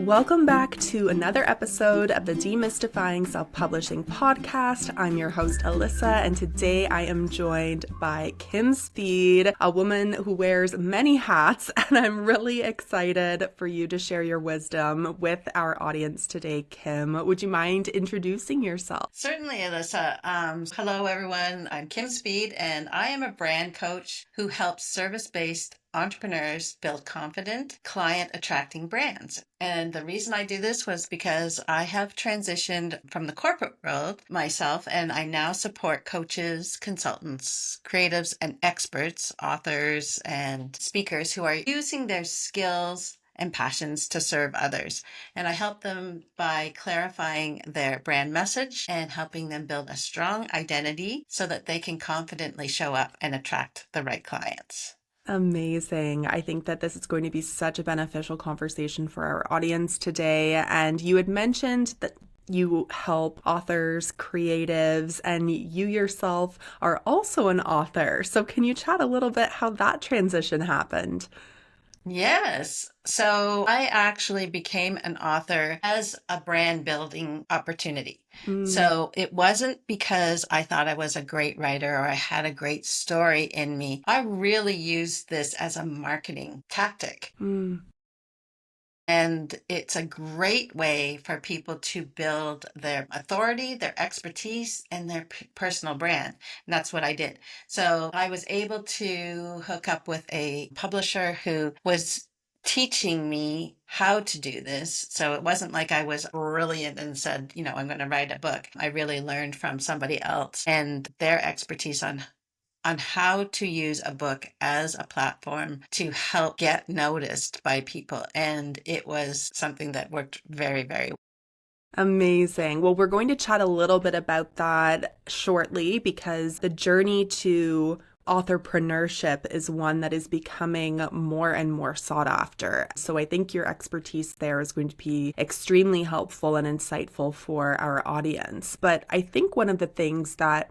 Welcome back to another episode of the Demystifying Self-Publishing Podcast. I'm your host, Alyssa, and today I am joined by Kim Speed, a woman who wears many hats, and I'm really excited for you to share your wisdom with our audience today. Kim, would you mind introducing yourself? Certainly, Alyssa. Hello, everyone. I'm Kim Speed, and I am a brand coach who helps service-based entrepreneurs build confident, client-attracting brands. And the reason I do this was because I have transitioned from the corporate world myself, and I now support coaches, consultants, creatives, and experts, authors, and speakers who are using their skills and passions to serve others. And I help them by clarifying their brand message and helping them build a strong identity so that they can confidently show up and attract the right clients. Amazing. I think that this is going to be such a beneficial conversation for our audience today. And you had mentioned that you help authors, creatives, and you yourself are also an author. So can you chat a little bit how that transition happened? Yes. So I actually became an author as a brand building opportunity. So it wasn't because I thought I was a great writer or I had a great story in me. I really used this as a marketing tactic. And it's a great way for people to build their authority, their expertise, and their personal brand. And that's what I did. So I was able to hook up with a publisher who was teaching me how to do this. So it wasn't like I was brilliant and said, I'm going to write a book. I really learned from somebody else and their expertise on how to use a book as a platform to help get noticed by people. And it was something that worked very, very well. Amazing. Well, we're going to chat a little bit about that shortly because the journey to authorpreneurship is one that is becoming more and more sought after. So I think your expertise there is going to be extremely helpful and insightful for our audience. But I think one of the things that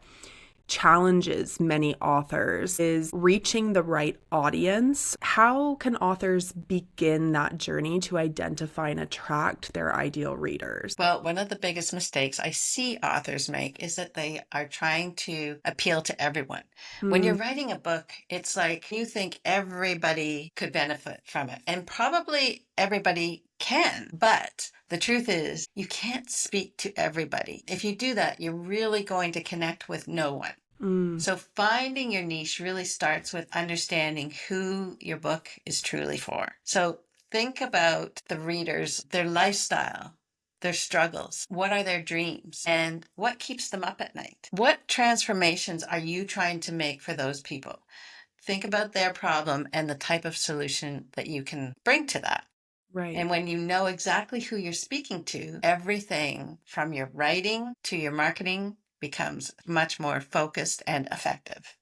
challenges many authors is reaching the right audience. How can authors begin that journey to identify and attract their ideal readers? Well, one of the biggest mistakes I see authors make is that they are trying to appeal to everyone. When you're writing a book, it's like you think everybody could benefit from it, and probably everybody can, but the truth is you can't speak to everybody. If you do that, you're really going to connect with no one. So finding your niche really starts with understanding who your book is truly for. So think about the readers, their lifestyle, their struggles. What are their dreams? And what keeps them up at night? What transformations are you trying to make for those people? Think about their problem and the type of solution that you can bring to that. Right. And when you know exactly who you're speaking to, everything from your writing to your marketing becomes much more focused and effective.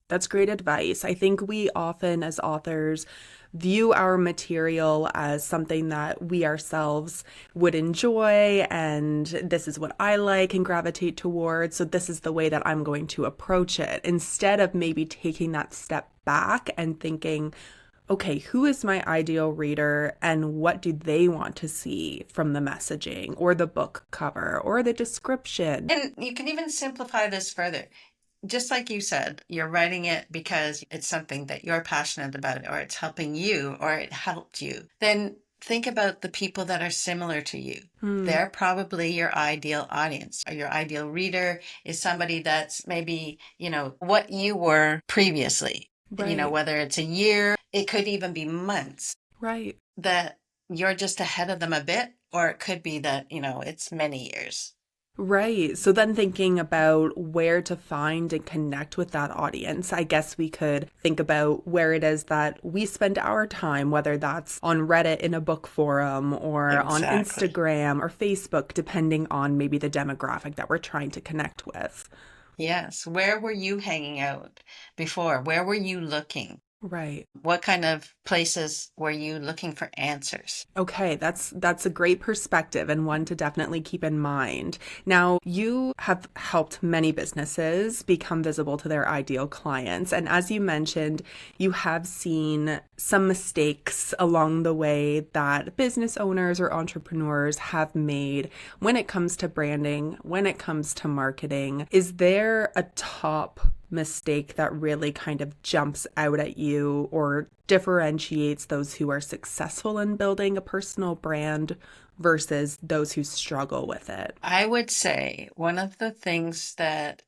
That's great advice. I think we often, as authors, view our material as something that we ourselves would enjoy, and this is what I like and gravitate towards, so this is the way that I'm going to approach it, instead of maybe taking that step back and thinking, okay, who is my ideal reader and what do they want to see from the messaging or the book cover or the description? And you can even simplify this further. Just like you said, you're writing it because it's something that you're passionate about or it's helping you or it helped you. Then think about the people that are similar to you. They're probably your ideal audience, or your ideal reader is somebody that's maybe, what you were previously. Right. Whether it's a year, it could even be months. Right. That you're just ahead of them a bit, or it could be that, it's many years. Right. So then thinking about where to find and connect with that audience, I guess we could think about where it is that we spend our time, whether that's on Reddit in a book forum or on Instagram or Facebook, depending on maybe the demographic that we're trying to connect with. Yes. Where were you hanging out before? Where were you looking? Right. What kind of places were you looking for answers? Okay, that's a great perspective and one to definitely keep in mind. Now, you have helped many businesses become visible to their ideal clients, and as you mentioned, you have seen some mistakes along the way that business owners or entrepreneurs have made when it comes to branding, when it comes to marketing. Is there a top mistake that really kind of jumps out at you or differentiates those who are successful in building a personal brand versus those who struggle with it? I would say one of the things that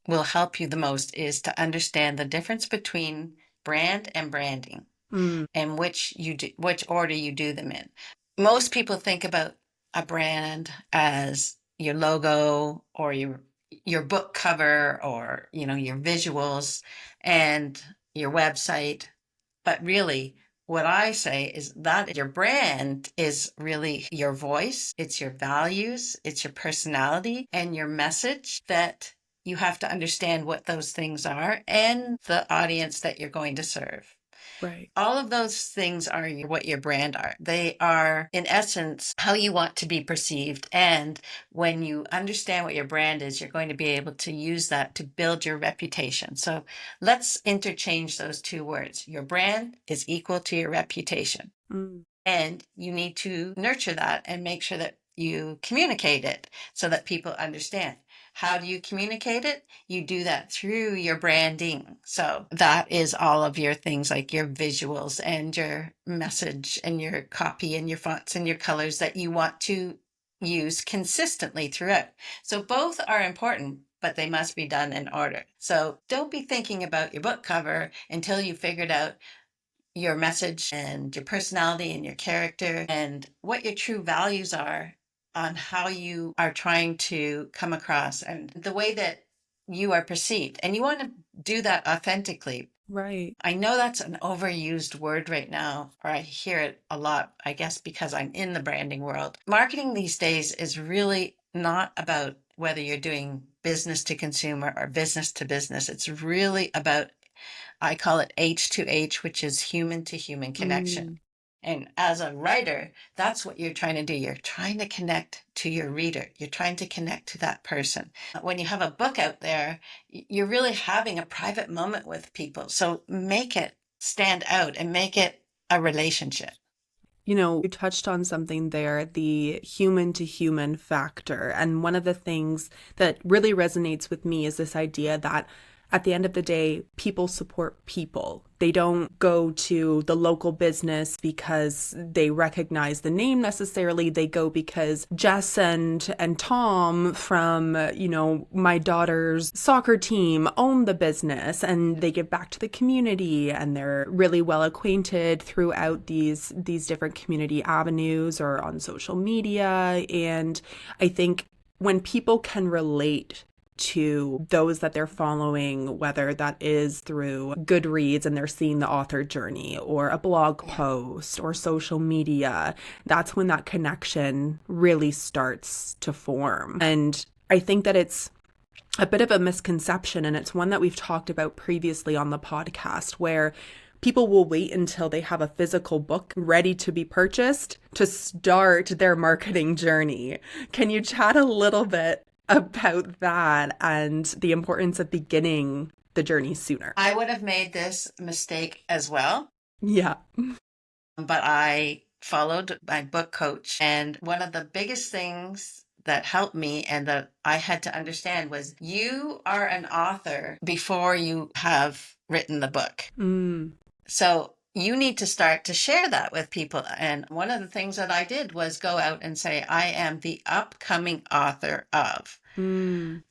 will help you the most is to understand the difference between brand and branding Mm, and which order you do them in. Most people think about a brand as your logo or your book cover or your visuals and your website. But really, what I say is that your brand is really your voice, it's your values, it's your personality, and your message that you have to understand what those things are and the audience that you're going to serve. right. All of those things are what your brand are. They are, in essence, how you want to be perceived. And when you understand what your brand is, you're going to be able to use that to build your reputation. So let's interchange those two words. Your brand is equal to your reputation. Mm, And you need to nurture that and make sure that you communicate it so that people understand. How do you communicate it? You do that through your branding. So that is all of your things like your visuals and your message and your copy and your fonts and your colors that you want to use consistently throughout. So both are important, but they must be done in order. So don't be thinking about your book cover until you figured out your message and your personality and your character and what your true values are on how you are trying to come across and the way that you are perceived. And you want to do that authentically. right. I know that's an overused word right now, or I hear it a lot, I guess, because I'm in the branding world. Marketing these days is really not about whether you're doing business to consumer or business to business. It's really about, I call it H to H, which is human to human connection. Mm, And as a writer, that's what you're trying to do. You're trying to connect to your reader. You're trying to connect to that person. When you have a book out there, you're really having a private moment with people. So make it stand out and make it a relationship. You touched on something there, the human to human factor. And one of the things that really resonates with me is this idea that at the end of the day, people support people. They don't go to the local business because they recognize the name necessarily. They go because Jess and Tom from, my daughter's soccer team own the business and they give back to the community and they're really well acquainted throughout these different community avenues or on social media. And I think when people can relate to those that they're following, whether that is through Goodreads and they're seeing the author journey or a blog post or social media, that's when that connection really starts to form. And I think that it's a bit of a misconception, and it's one that we've talked about previously on the podcast, where people will wait until they have a physical book ready to be purchased to start their marketing journey. Can you chat a little bit about that and the importance of beginning the journey sooner? I would have made this mistake as well, Yeah. but I followed my book coach. And one of the biggest things that helped me and that I had to understand was you are an author before you have written the book. Mm, So you need to start to share that with people. And one of the things that I did was go out and say, I am the upcoming author of. mm,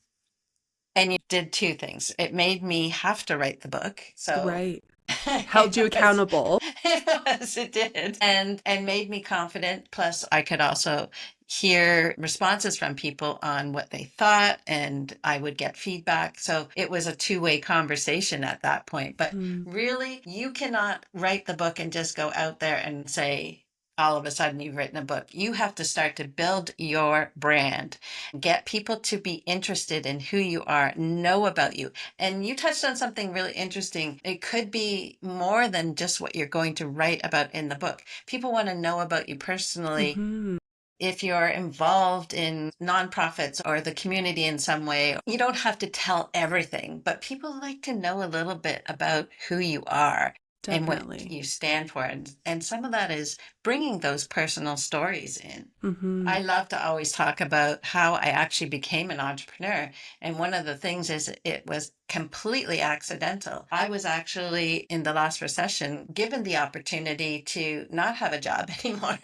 And you did two things. It made me have to write the book. So right. Held you it was, accountable. it did. And made me confident. Plus I could also hear responses from people on what they thought and I would get feedback. So it was a two-way conversation at that point. But Mm, really, you cannot write the book and just go out there and say, all of a sudden you've written a book. You have to start to build your brand, get people to be interested in who you are, know about you. And you touched on something really interesting. It could be more than just what you're going to write about in the book. People want to know about you personally. Mm-hmm. If you're involved in nonprofits or the community in some way, you don't have to tell everything, but people like to know a little bit about who you are and what Definitely. you stand for. And some of that is bringing those personal stories in. Mm-hmm. I love to always talk about how I actually became an entrepreneur. And one of the things is it was completely accidental. I was actually in the last recession given the opportunity to not have a job anymore.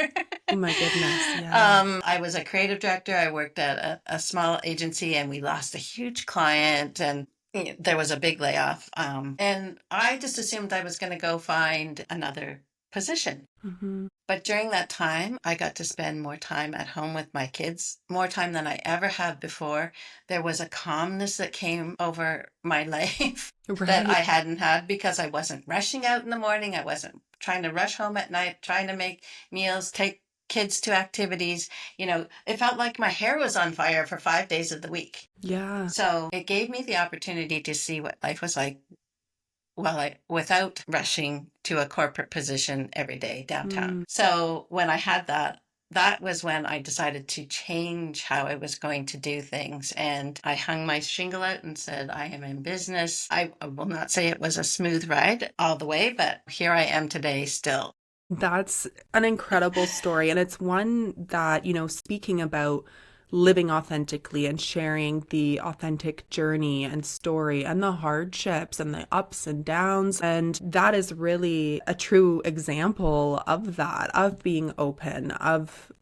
Oh my goodness. Yeah. I was a creative director. I worked at a small agency and we lost a huge client and there was a big layoff. And I just assumed I was going to go find another position. Mm-hmm. But during that time, I got to spend more time at home with my kids, more time than I ever have before. There was a calmness that came over my life that I Right. hadn't had because I wasn't rushing out in the morning. I wasn't trying to rush home at night, trying to make meals, take kids to activities. It felt like my hair was on fire for 5 days of the week. Yeah. So it gave me the opportunity to see what life was like without rushing to a corporate position every day downtown. Mm. So when I had that was when I decided to change how I was going to do things. And I hung my shingle out and said, I am in business. I will not say it was a smooth ride all the way, but here I am today still. That's an incredible story. And it's one that, speaking about living authentically and sharing the authentic journey and story and the hardships and the ups and downs. And that is really a true example of that, of being open, of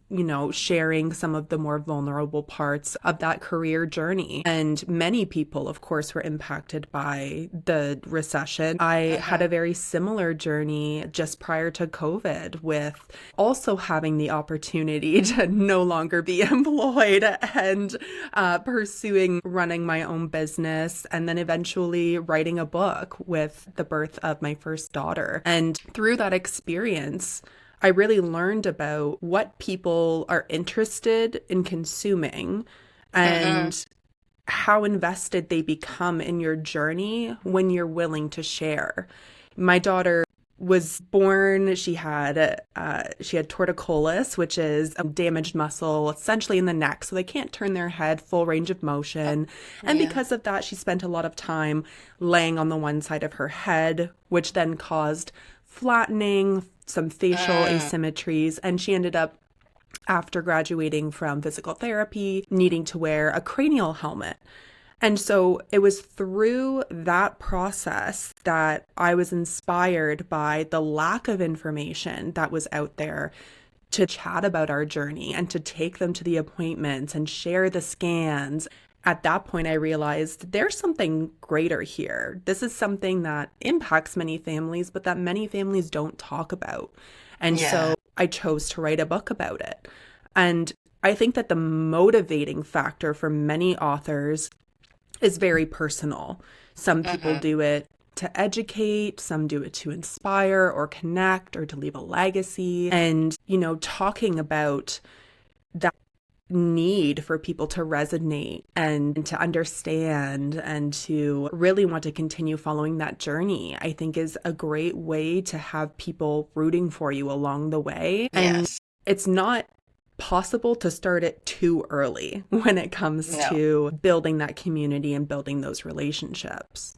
sharing some of the more vulnerable parts of that career journey. And many people, of course, were impacted by the recession. I had a very similar journey just prior to COVID, with also having the opportunity to no longer be employed and pursuing running my own business, and then eventually writing a book with the birth of my first daughter. And through that experience, I really learned about what people are interested in consuming and how invested they become in your journey when you're willing to share. My daughter was born, she had torticollis, which is a damaged muscle essentially in the neck, so they can't turn their head full range of motion. And because of that, she spent a lot of time laying on the one side of her head, which then caused flattening, some facial asymmetries, and she ended up, after graduating from physical therapy, needing to wear a cranial helmet. And so it was through that process that I was inspired by the lack of information that was out there to chat about our journey and to take them to the appointments and share the scans. At that point, I realized there's something greater here. This is something that impacts many families, but that many families don't talk about. And so I chose to write a book about it. And I think that the motivating factor for many authors is very personal. Some people do it to educate, some do it to inspire or connect or to leave a legacy. And, talking about that need for people to resonate and to understand and to really want to continue following that journey, I think is a great way to have people rooting for you along the way. And it's not possible to start it too early when it comes to building that community and building those relationships.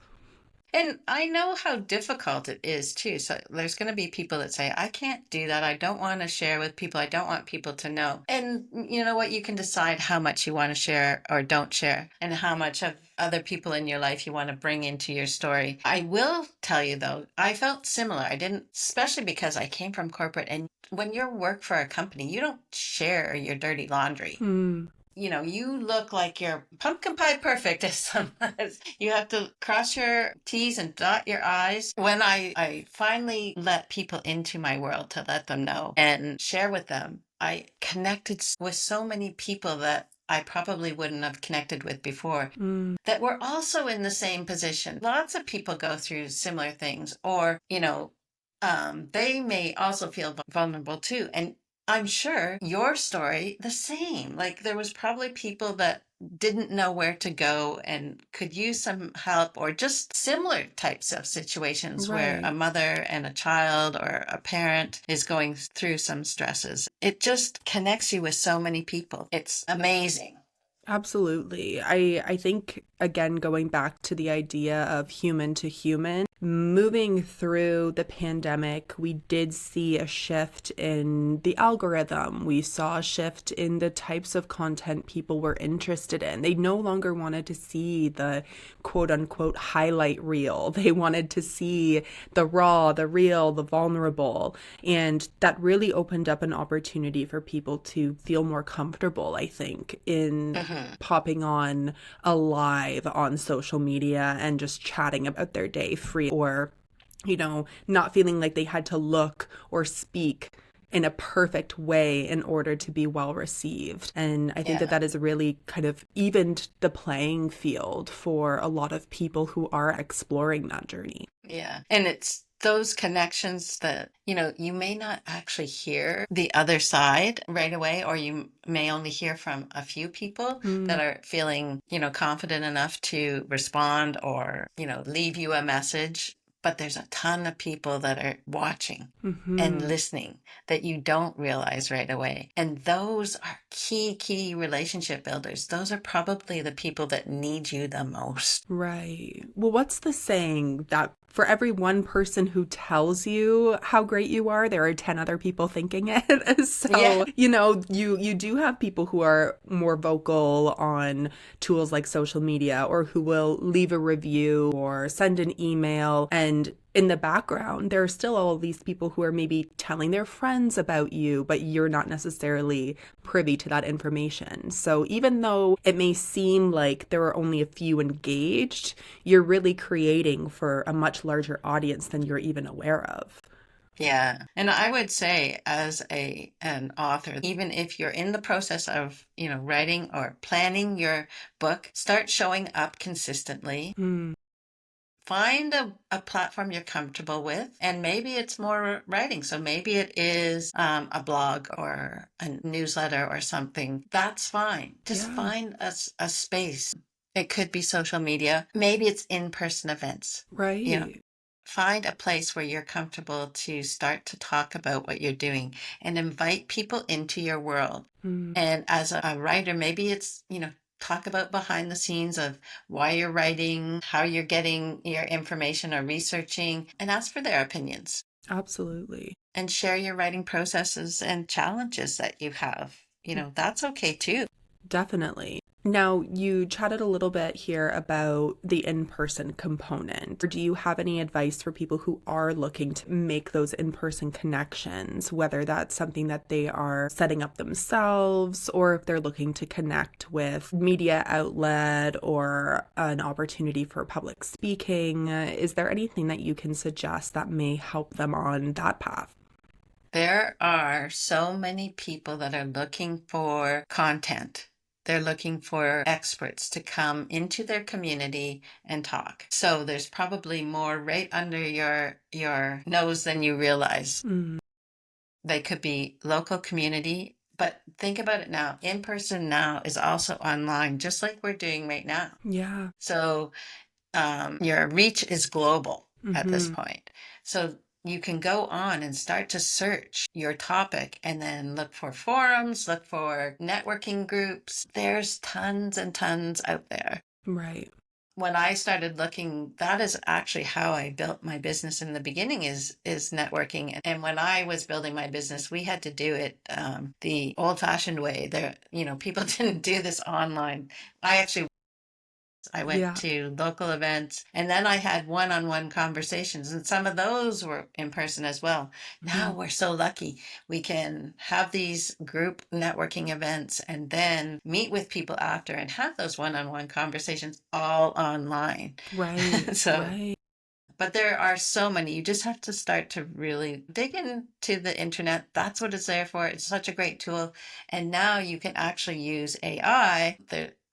And I know how difficult it is too. So there's going to be people that say, I can't do that. I don't want to share with people. I don't want people to know. And you know what? You can decide how much you want to share or don't share, and how much of other people in your life you want to bring into your story. I will tell you though, I felt similar. I didn't, especially because I came from corporate, and when you work for a company, you don't share your dirty laundry. You look like you're pumpkin pie perfect as someone. You have to cross your T's and dot your I's. When I finally let people into my world to let them know and share with them, I connected with so many people that I probably wouldn't have connected with before that were also in the same position. Lots of people go through similar things, or, they may also feel vulnerable too. And I'm sure your story, the same. Like there was probably people that didn't know where to go and could use some help, or just similar types of situations where a Right. mother and a child or a parent is going through some stresses. It just connects you with so many people. It's amazing. Absolutely. I think, again, going back to the idea of human to human, moving through the pandemic, we did see a shift in the algorithm. We saw a shift in the types of content people were interested in. They no longer wanted to see the quote unquote highlight reel. They wanted to see the raw, the real, the vulnerable. And that really opened up an opportunity for people to feel more comfortable, I think, in Mhm. popping on a live on social media and just chatting about their day free, or, not feeling like they had to look or speak in a perfect way in order to be well received. And I think that Yeah. that has really kind of evened the playing field for a lot of people who are exploring that journey. Yeah. And it's those connections that, you may not actually hear the other side right away, or you may only hear from a few people Mm, that are feeling, confident enough to respond or, leave you a message. But there's a ton of people that are watching and hmm. listening that you don't realize right away. And those are key relationship builders. Those are probably the people that need you the most. Right. Well, what's the saying that for every one person who tells you how great you are, there are 10 other people thinking it? Yeah. So, you do have people who are more vocal on tools like social media, or who will leave a review or send an email. And in the background, there are still all of these people who are maybe telling their friends about you, but you're not necessarily privy to that information. So even though it may seem like there are only a few engaged, you're really creating for a much larger audience than you're even aware of. Yeah. And I would say as an author, even if you're in the process of, writing or planning your book, start showing up consistently. Mm, Find a platform you're comfortable with, and maybe it's more writing. So maybe it is a blog or a newsletter or something. That's fine. Just yeah, find a space. It could be social media. Maybe it's in-person events. You know, right. find a place where you're comfortable to start to talk about what you're doing and invite people into your world. Mm, And as a writer, maybe it's, talk about behind the scenes of why you're writing, how you're getting your information or researching, and ask for their opinions absolutely. and share your writing processes and challenges that you have. That's okay too. Definitely. Now, you chatted a little bit here about the in-person component. Do you have any advice for people who are looking to make those in-person connections, whether that's something that they are setting up themselves, or if they're looking to connect with media outlet or an opportunity for public speaking? Is there anything that you can suggest that may help them on that path? There are so many people that are looking for content. They're looking for experts to come into their community and talk. So there's probably more right under your nose than you realize. Mm, They could be local community, but think about it now. In person now is also online, just like we're doing right now. yeah. So your reach is global at this Mm-hmm. point. So you can go on and start to search your topic and then look for forums, look for networking groups. There's tons and tons out there. Right. When I started looking, that is actually how I built my business in the beginning is networking. And when I was building my business, we had to do it the old-fashioned way. There, people didn't do this online. I went Yeah. to local events, and then I had one-on-one conversations, and some of those were in person as well. Now Mm, we're so lucky. We can have these group networking events and then meet with people after and have those one-on-one conversations all online. right. So, Right. but there are so many. You just have to start to really dig into the internet. That's what it's there for. It's such a great tool. And now you can actually use AI.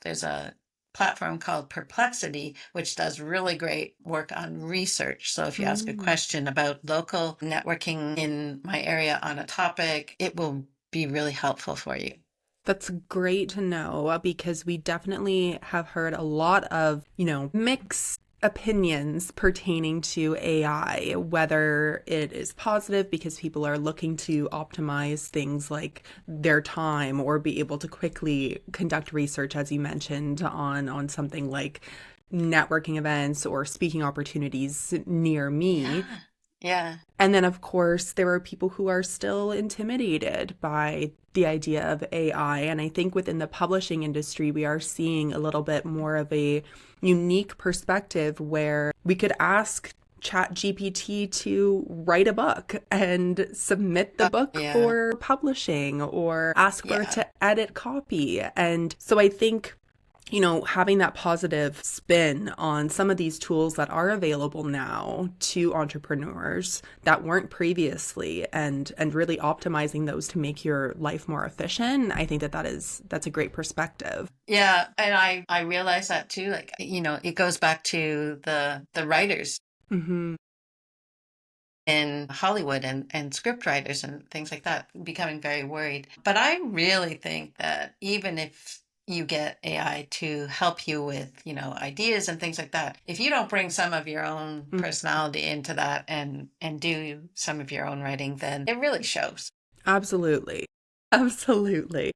There's a platform called Perplexity, which does really great work on research. So if you ask a Mm, question about local networking in my area on a topic, it will be really helpful for you. That's great to know because we definitely have heard a lot of, mixed opinions pertaining to AI, whether it is positive because people are looking to optimize things like their time or be able to quickly conduct research, as you mentioned, on something like networking events or speaking opportunities near me. Yeah. Yeah. And then, of course, there are people who are still intimidated by the idea of AI. And I think within the publishing industry, we are seeing a little bit more of a unique perspective where we could ask ChatGPT to write a book and submit the book Yeah. for publishing or ask for it Yeah. to edit copy. And so I think having that positive spin on some of these tools that are available now to entrepreneurs that weren't previously and really optimizing those to make your life more efficient. I think that's a great perspective. Yeah. And I realize that too. Like, it goes back to the writers Mm-hmm. in Hollywood and script writers and things like that becoming very worried. But I really think that even if you get AI to help you with, ideas and things like that, if you don't bring some of your own personality into that and do some of your own writing, then it really shows. Absolutely. Absolutely.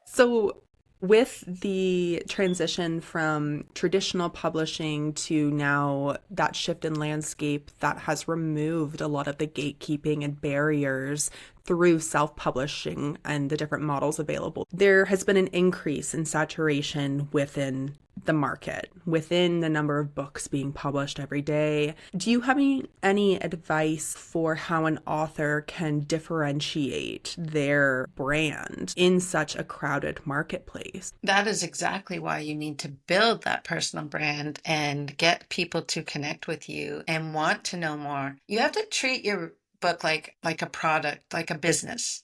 So, with the transition from traditional publishing to now that shift in landscape that has removed a lot of the gatekeeping and barriers through self-publishing and the different models available, there has been an increase in saturation within the market, within the number of books being published every day. Do you have any advice for how an author can differentiate their brand in such a crowded marketplace? That is exactly why you need to build that personal brand and get people to connect with you and want to know more. You have to treat your book like a product, like a business.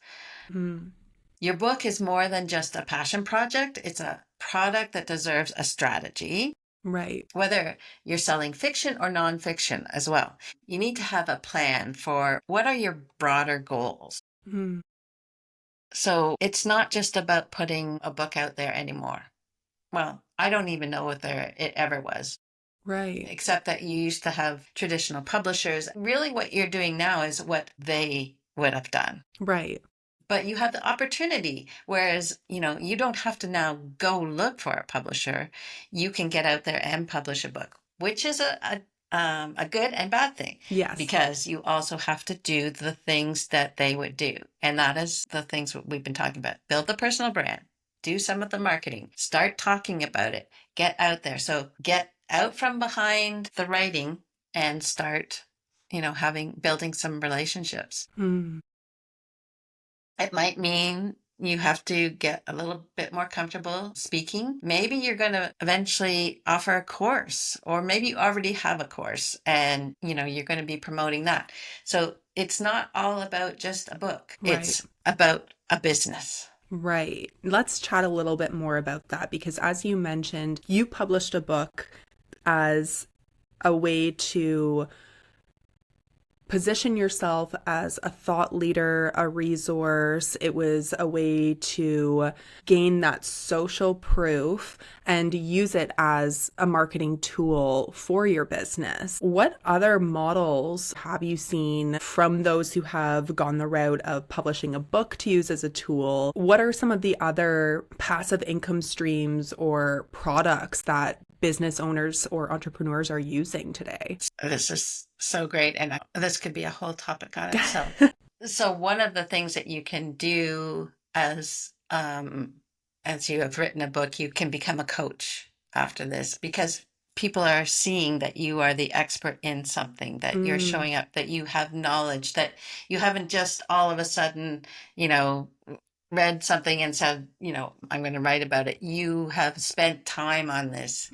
Mm, Your book is more than just a passion project. It's a product that deserves a strategy, right. whether you're selling fiction or nonfiction as well. You need to have a plan for what are your broader goals. Mm, So it's not just about putting a book out there anymore. Well, I don't even know if it ever was, right. except that you used to have traditional publishers. Really, what you're doing now is what they would have done. Right. But you have the opportunity, whereas, you don't have to now go look for a publisher. You can get out there and publish a book, which is a good and bad thing, Yes. because you also have to do the things that they would do. And that is the things that we've been talking about. Build the personal brand, do some of the marketing, start talking about it, get out there. So get out from behind the writing and start, building some relationships. Mm, It might mean you have to get a little bit more comfortable speaking. Maybe you're going to eventually offer a course, or maybe you already have a course and, you're going to be promoting that. So it's not all about just a book. right. It's about a business. Right. Let's chat a little bit more about that because, as you mentioned, you published a book as a way to position yourself as a thought leader, a resource. It was a way to gain that social proof and use it as a marketing tool for your business. What other models have you seen from those who have gone the route of publishing a book to use as a tool? What are some of the other passive income streams or products that business owners or entrepreneurs are using today? This is so great. And this could be a whole topic on itself. So one of the things that you can do as you have written a book, you can become a coach after this, because people are seeing that you are the expert in something, that you're showing up, that you have knowledge, that you haven't just all of a sudden, read something and said, I'm going to write about it. You have spent time on this.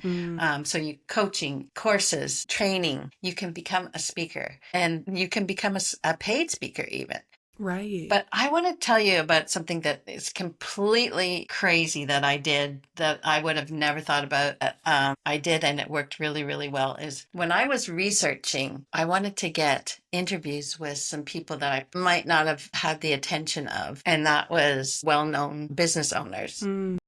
So you coaching, courses, training, you can become a speaker, and you can become a paid speaker even. Right. But I want to tell you about something that is completely crazy that I did that I would have never thought about. I did, and it worked really, really well. Is when I was researching, I wanted to get interviews with some people that I might not have had the attention of, and that was well-known business owners. Mm,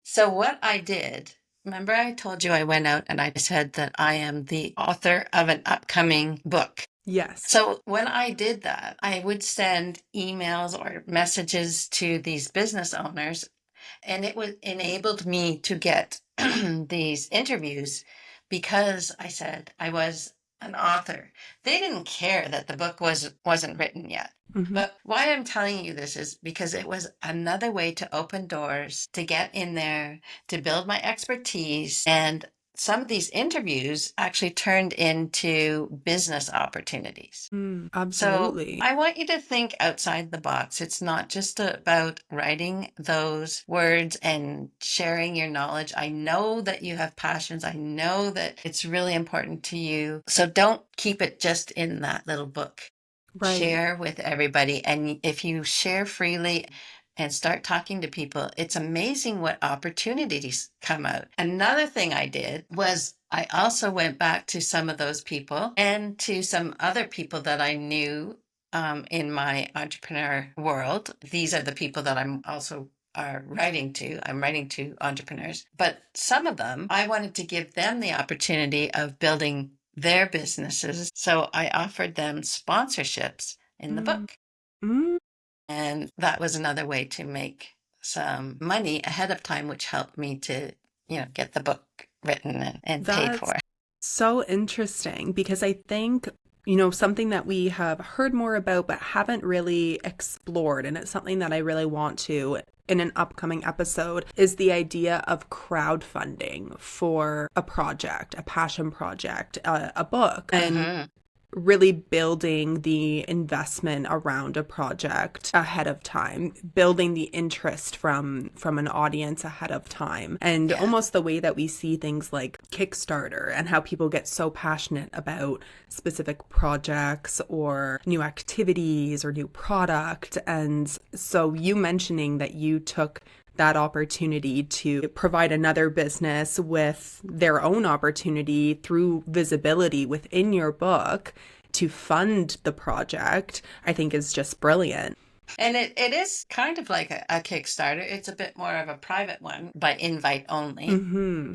So what I did, remember I told you I went out and I said that I am the author of an upcoming book. yes. So when I did that, I would send emails or messages to these business owners, and it was enabled me to get these interviews because I said I was an author. They didn't care that the book wasn't written yet. Hmm. But why I'm telling you this is because it was another way to open doors, to get in there, to build my expertise. And some of these interviews actually turned into business opportunities. So Absolutely. I want you to think outside the box. It's not just about writing those words and sharing your knowledge. I know that you have passions. I know that it's really important to you. So don't keep it just in that little book. Right. Share with everybody. And if you share freely and start talking to people, it's amazing what opportunities come out. Another thing I did was I also went back to some of those people and to some other people that I knew in my entrepreneur world. These are the people that I'm also are writing to. I'm writing to entrepreneurs, but some of them, I wanted to give them the opportunity of building their businesses. So I offered them sponsorships in the Mm, book. mm, And that was another way to make some money ahead of time, which helped me to, get the book written and paid that's for. so interesting because I think, something that we have heard more about but haven't really explored, and it's something that I really want to in an upcoming episode, is the idea of crowdfunding for a project, a passion project, a book. And Hmm. really building the investment around a project ahead of time, building the interest from an audience ahead of time, and Yeah. almost the way that we see things like Kickstarter and how people get so passionate about specific projects or new activities or new product. And so you mentioning that you took that opportunity to provide another business with their own opportunity through visibility within your book to fund the project, I think is just brilliant. And it is kind of like a Kickstarter. It's a bit more of a private one by invite only. Mm-hmm.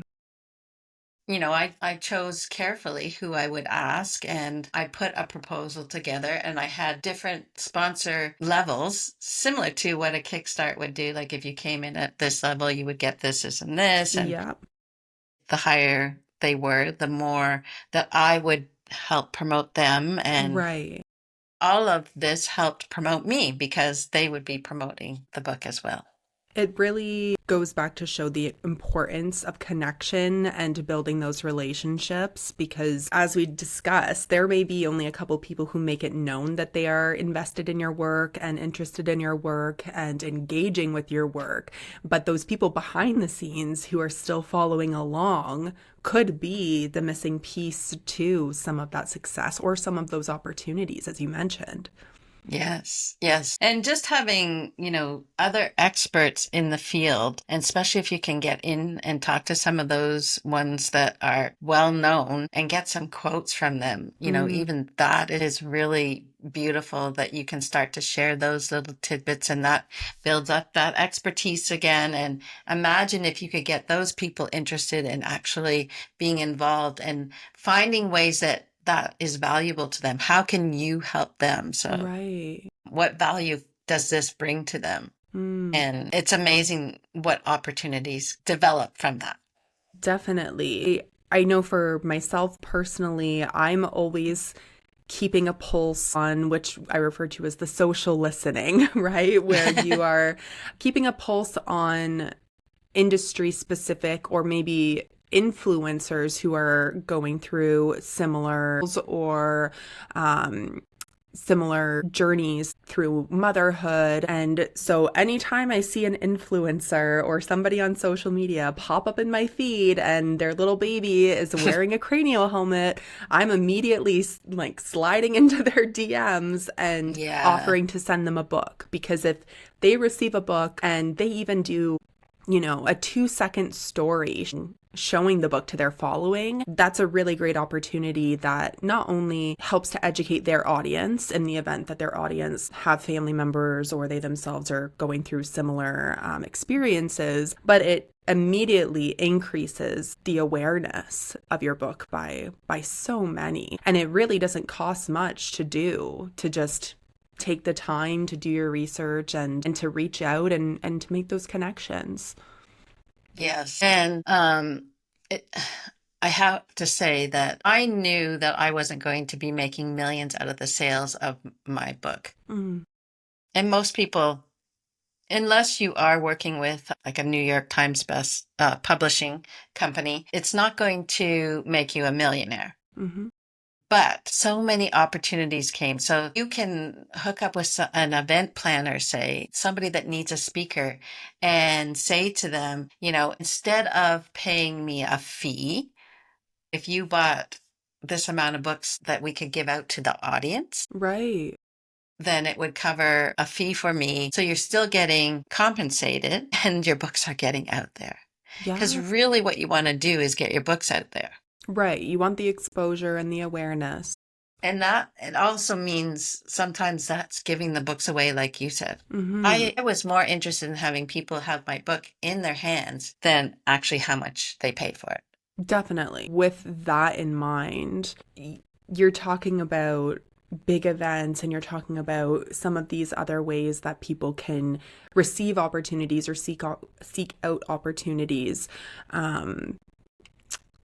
I chose carefully who I would ask, and I put a proposal together, and I had different sponsor levels similar to what a Kickstart would do. Like if you came in at this level, you would get this and this. And Yeah. the higher they were, the more that I would help promote them. And Right. all of this helped promote me because they would be promoting the book as well. It really goes back to show the importance of connection and building those relationships because, as we discussed, there may be only a couple people who make it known that they are invested in your work and interested in your work and engaging with your work. But those people behind the scenes who are still following along could be the missing piece to some of that success or some of those opportunities, as you mentioned. Yes, yes. And just having, other experts in the field, and especially if you can get in and talk to some of those ones that are well known and get some quotes from them, Mm, even that is really beautiful that you can start to share those little tidbits and that builds up that expertise again. And imagine if you could get those people interested in actually being involved and finding ways that is valuable to them. How can you help them? So, right. what value does this bring to them? Mm. And it's amazing what opportunities develop from that. Definitely. I know for myself personally, I'm always keeping a pulse on which I refer to as the social listening, right? Where you are keeping a pulse on industry specific or maybe influencers who are going through similar or similar journeys through motherhood. And so anytime I see an influencer or somebody on social media pop up in my feed and their little baby is wearing a cranial helmet, I'm immediately like sliding into their DMs and offering to send them a book. Because if they receive a book and they even do, you know, a 2-second story showing the book to their following, that's a really great opportunity that not only helps to educate their audience in the event that their audience have family members or they themselves are going through similar experiences, but it immediately increases the awareness of your book by so many. And it really doesn't cost much to do, to just take the time to do your research and to reach out and to make those connections. Yes. And I have to say that I knew that I wasn't going to be making millions out of the sales of my book. Mm. And most people, unless you are working with like a New York Times best publishing company, it's not going to make you a millionaire. Mm-hmm. But so many opportunities came. So you can hook up with an event planner, say, somebody that needs a speaker, and say to them, you know, instead of paying me a fee, if you bought this amount of books that we could give out to the audience, Right. then it would cover a fee for me. So you're still getting compensated and your books are getting out there. Because Yeah. really what you want to do is get your books out there. Right. You want the exposure and the awareness. And that it also means sometimes that's giving the books away, like you said. Mm-hmm. I was more interested in having people have my book in their hands than actually how much they paid for it. Definitely. With that in mind, you're talking about big events and you're talking about some of these other ways that people can receive opportunities or seek out opportunities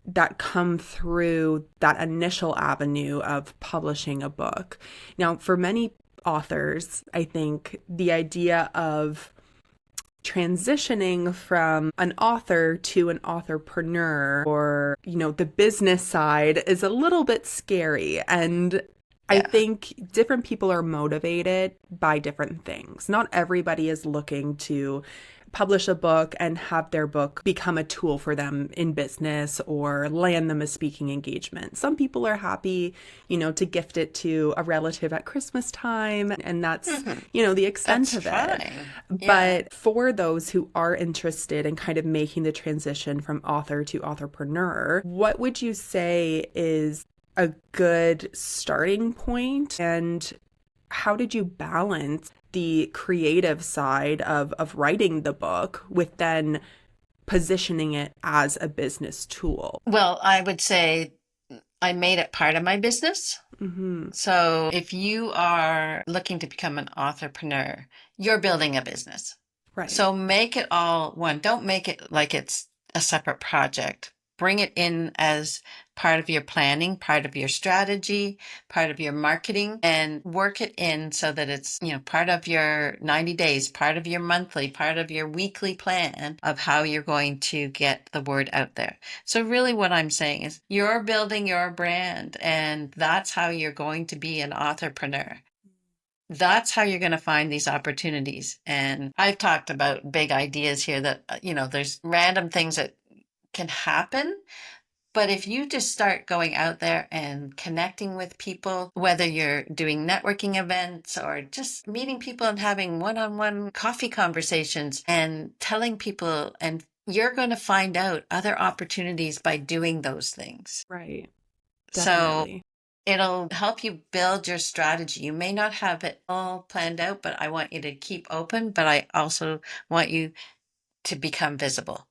that come through that initial avenue of publishing a book. Now, for many authors, I think the idea of transitioning from an author to an authorpreneur, or, you know, the business side, is a little bit scary. And I think different people are motivated by different things. Not everybody is looking to publish a book and have their book become a tool for them in business or land them a speaking engagement. Some people are happy, you know, to gift it to a relative at Christmas time, and that's, you know, the extent of it. But for those who are interested in kind of making the transition from author to authorpreneur, what would you say is a good starting point, and how did you balance the creative side of writing the book with then positioning it as a business tool? Well, I would say I made it part of my business. Mm-hmm. So if you are looking to become an authorpreneur, you're building a business. Right. So make it all one. Don't make it like it's a separate project. Bring it in as part of your planning, part of your strategy, part of your marketing, and work it in so that it's, you know, part of your 90 days, part of your monthly, part of your weekly plan of how you're going to get the word out there. So really what I'm saying is you're building your brand, and that's how you're going to be an authorpreneur. That's how you're going to find these opportunities. And I've talked about big ideas here that, you know, there's random things that can happen. But if you just start going out there and connecting with people, whether you're doing networking events or just meeting people and having one-on-one coffee conversations and telling people, and you're going to find out other opportunities by doing those things. Right. So Definitely. it'll help you build your strategy. You may not have it all planned out, but I want you to keep open, but I also want you to become visible.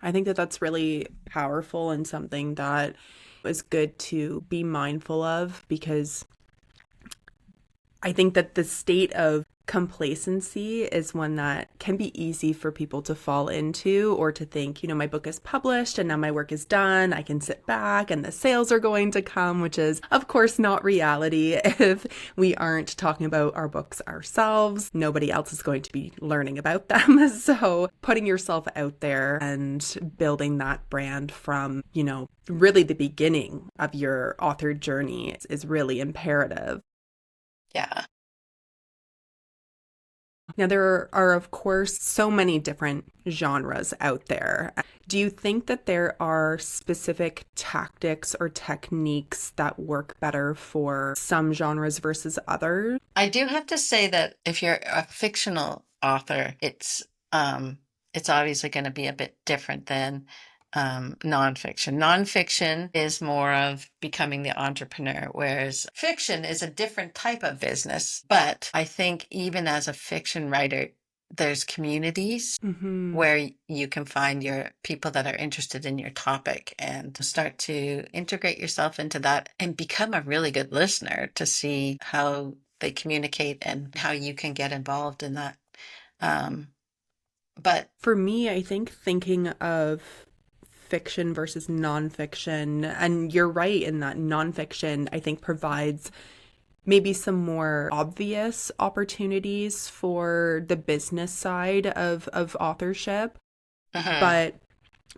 I think that that's really powerful and something that is good to be mindful of, because I think that the state of complacency is one that can be easy for people to fall into, or to think, my book is published and now my work is done. I can sit back and the sales are going to come, which is, of course, not reality. If we aren't talking about our books ourselves, nobody else is going to be learning about them. So putting yourself out there and building that brand from, really the beginning of your author journey is really imperative. Yeah. Now, there are, of course, so many different genres out there. Do you think that there are specific tactics or techniques that work better for some genres versus others? I do have to say that if you're a fictional author, it's obviously going to be a bit different than nonfiction. Nonfiction is more of becoming the entrepreneur, whereas fiction is a different type of business. But I think even as a fiction writer, there's communities where you can find your people that are interested in your topic and start to integrate yourself into that and become a really good listener to see how they communicate and how you can get involved in that. But for me, I think thinking of fiction versus nonfiction, and you're right in that nonfiction, I think, provides maybe some more obvious opportunities for the business side of authorship. But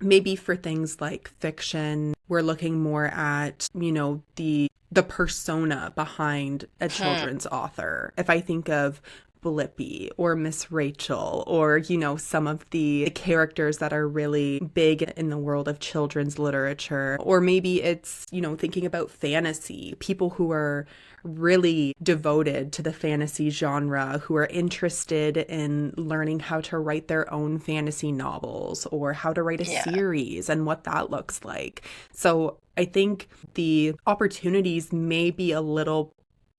maybe for things like fiction, we're looking more at, the persona behind a children's author. If I think of Blippi or Miss Rachel, or, some of the characters that are really big in the world of children's literature. Or maybe it's, thinking about fantasy, people who are really devoted to the fantasy genre, who are interested in learning how to write their own fantasy novels or how to write a series and what that looks like. So I think the opportunities may be a little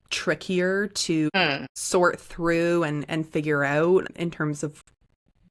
trickier to sort through and figure out in terms of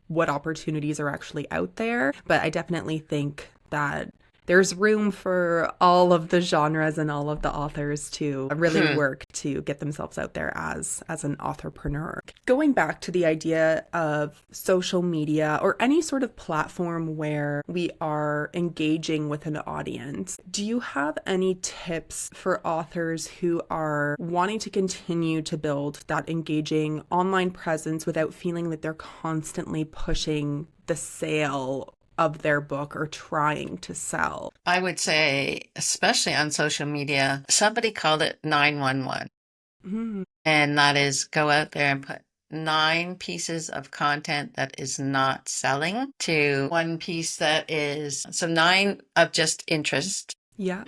what opportunities are actually out there. But I definitely think that there's room for all of the genres and all of the authors to really work to get themselves out there as an authorpreneur. Going back to the idea of social media or any sort of platform where we are engaging with an audience, do you have any tips for authors who are wanting to continue to build that engaging online presence without feeling that they're constantly pushing the sale of their book or trying to sell? I would say, especially on social media, somebody called it 911. And that is go out there and put 9 pieces of content that is not selling to 1 piece that is, so 9 of just interest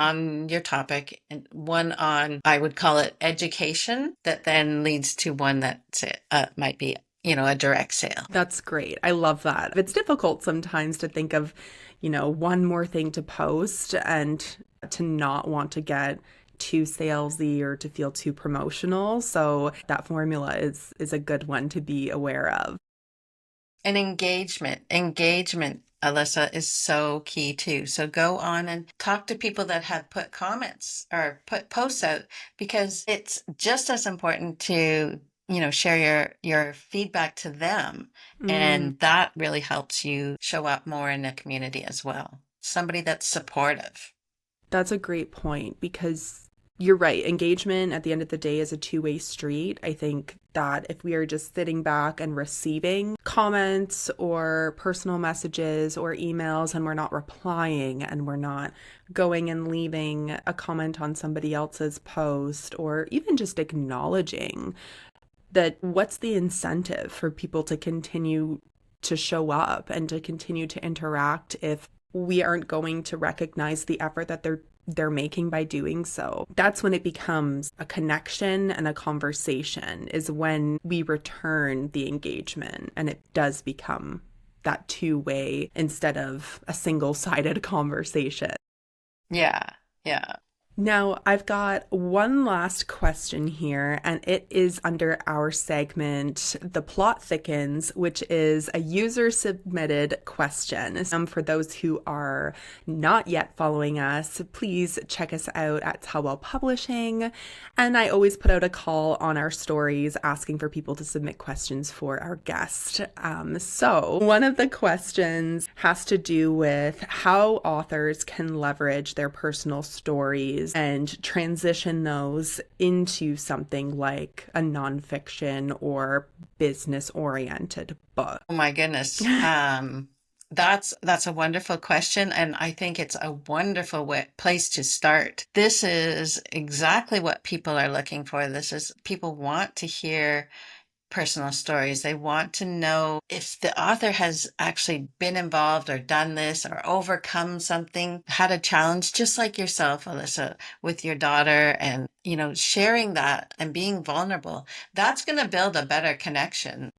on your topic, and 1 on, I would call it education, that then leads to 1 that might be a direct sale. That's great. I love that. It's difficult sometimes to think of, one more thing to post and to not want to get too salesy or to feel too promotional. So that formula is a good one to be aware of. And engagement, Alyssa, is so key too. So go on and talk to people that have put comments or put posts out, because it's just as important to share your feedback to them. And that really helps you show up more in the community as well. Somebody that's supportive. That's a great point, because you're right. Engagement at the end of the day is a two-way street. I think that if we are just sitting back and receiving comments or personal messages or emails and we're not replying and we're not going and leaving a comment on somebody else's post or even just acknowledging that, what's the incentive for people to continue to show up and to continue to interact if we aren't going to recognize the effort that they're making by doing so? That's when it becomes a connection and a conversation, is when we return the engagement and it does become that two-way instead of a single-sided conversation. Yeah. Now, I've got one last question here, and it is under our segment, The Plot Thickens, which is a user-submitted question. For those who are not yet following us, please check us out at Tellwell Publishing. And I always put out a call on our stories asking for people to submit questions for our guest. So one of the questions has to do with how authors can leverage their personal stories and transition those into something like a nonfiction or business-oriented book. Oh my goodness. That's a wonderful question, and I think it's a wonderful place to start. This is exactly what people are looking for. People want to hear personal stories. They want to know if the author has actually been involved or done this or overcome something, had a challenge, just like yourself, Alyssa, with your daughter, and, sharing that and being vulnerable. That's going to build a better connection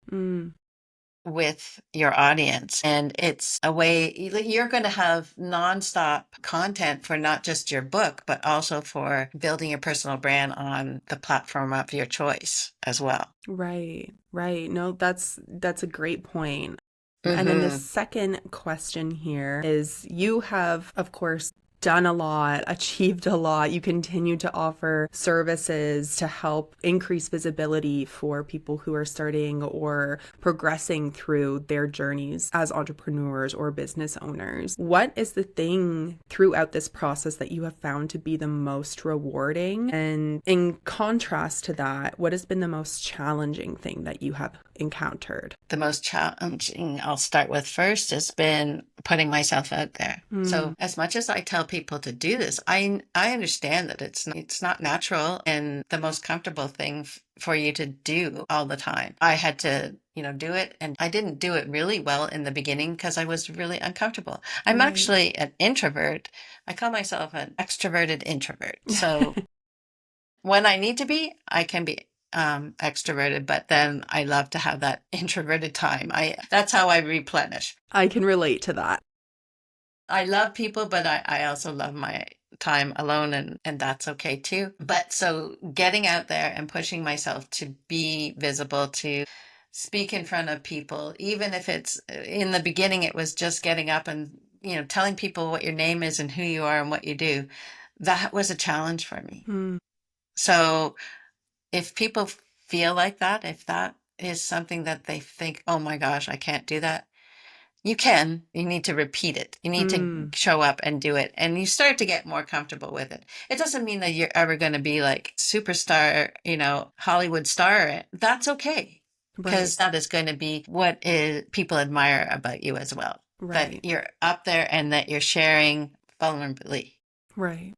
with your audience. And it's a way you're going to have nonstop content for not just your book, but also for building your personal brand on the platform of your choice as well. Right. No, that's a great point. And then the second question here is, you have, of course, done a lot, achieved a lot. You continue to offer services to help increase visibility for people who are starting or progressing through their journeys as entrepreneurs or business owners. What is the thing throughout this process that you have found to be the most rewarding? And in contrast to that, what has been the most challenging thing that you have encountered? The most challenging I'll start with first has been putting myself out there. So as much as I tell people to do this, I understand that it's not natural and the most comfortable thing for you to do all the time. I had to do it, and I didn't do it really well in the beginning because I was really uncomfortable. I'm actually an introvert. I call myself an extroverted introvert. So when I need to be, I can be extroverted, but then I love to have that introverted time. That's how I replenish. I can relate to that. I love people, but I also love my time alone, and that's okay too. But so getting out there and pushing myself to be visible, to speak in front of people, even if it's in the beginning, it was just getting up and, telling people what your name is and who you are and what you do. That was a challenge for me. So if people feel like that, if that is something that they think, oh my gosh, I can't do that, you need to repeat it. You need to show up and do it. And you start to get more comfortable with it. It doesn't mean that you're ever going to be like superstar, Hollywood star. That's okay. Because that is going to be what people admire about you as well. Right. That you're up there and that you're sharing vulnerably. Right.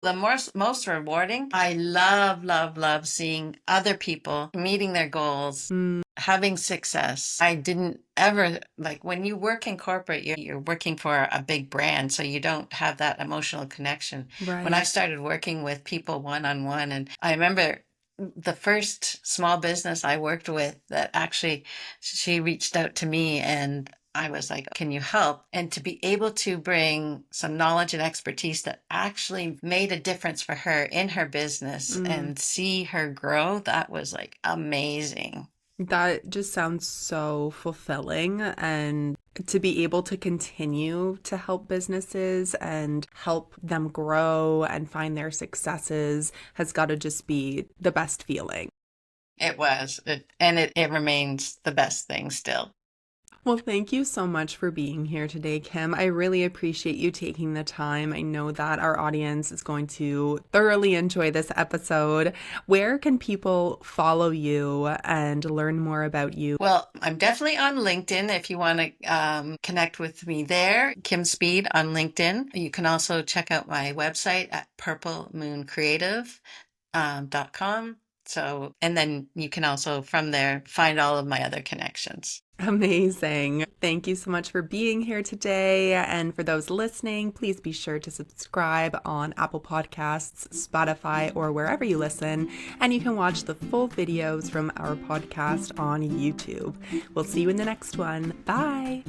The most rewarding, I love seeing other people meeting their goals, having success. I didn't ever, like, when you work in corporate, you're working for a big brand, so you don't have that emotional connection. Right. When I started working with people one-on-one, and I remember the first small business I worked with that actually, she reached out to me and I was like, can you help? And to be able to bring some knowledge and expertise that actually made a difference for her in her business and see her grow, that was like amazing. That just sounds so fulfilling. And to be able to continue to help businesses and help them grow and find their successes has got to just be the best feeling. It was. It remains the best thing still. Well, thank you so much for being here today, Kim. I really appreciate you taking the time. I know that our audience is going to thoroughly enjoy this episode. Where can people follow you and learn more about you? Well, I'm definitely on LinkedIn if you want to connect with me there. Kim Speed on LinkedIn. You can also check out my website at purplemoon.creative.com. So, and then you can also from there find all of my other connections. Amazing. Thank you so much for being here today. And for those listening, please be sure to subscribe on Apple Podcasts, Spotify, or wherever you listen. And you can watch the full videos from our podcast on YouTube. We'll see you in the next one. Bye.